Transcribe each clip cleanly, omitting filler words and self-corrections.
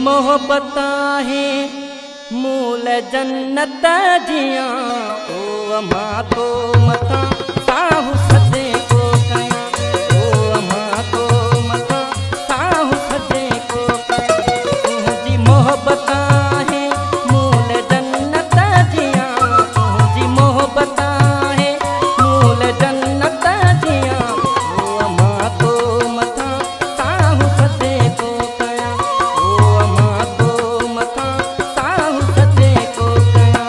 मोहब्बत है मूल जन्नत जिया ओ अमा तो मथा साहु सजे को कया ओ अमा तो मथा साहु सजे को तुझी मोहब्बत है मूल जन्नत जिया तुझी मोहब्बत है मूल जन्नत जिया ओ अमा तो मथा साहु सजे को कया ओ अमा तो मथा साहु सजे को कया।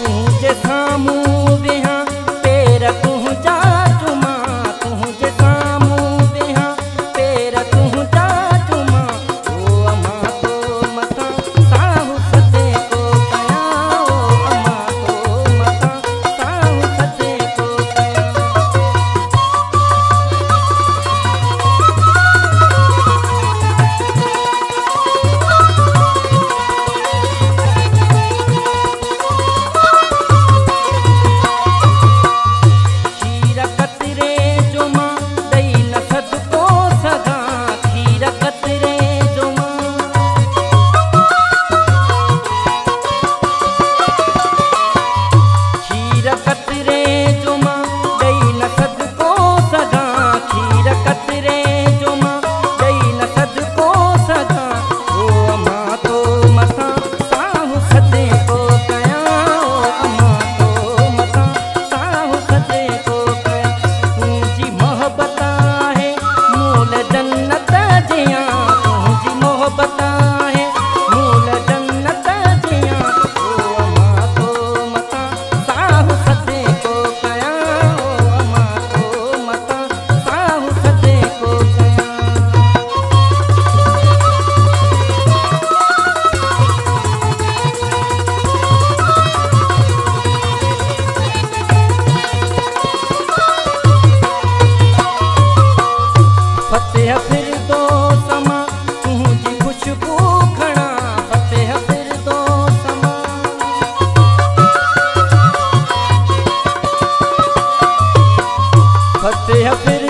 तुझे सामू विहा पेर तू जा चुमा तुझे सामू विहा पेर तू जा चुमा ओ अमा तो मथा साहु सजे को कया ओ अमा तो मथा साहु सजे को कया। खीर कतरे जो मां दई न सदको सगा खीर कतरे जो मां खीर कतरे जो मां दई न सदको सगा खीर कतरे जो मां दई न सदको सगा ओ अमा तो मथा साहु सजे को कया ओ अमा तो मथा साहु सजे को कया। तुझी मोहब्बत है मूल जन्नत जिया तुझी मोहब्बत है मूल जन्नत जिया ओ अमा तो मथा साहु सजे को कया ओ अमा तो मथा साहु सजे को कया। फतेह फिर दो समा तुझी खुशबू खड़ा फतेह फिर दो समा फतेह फिर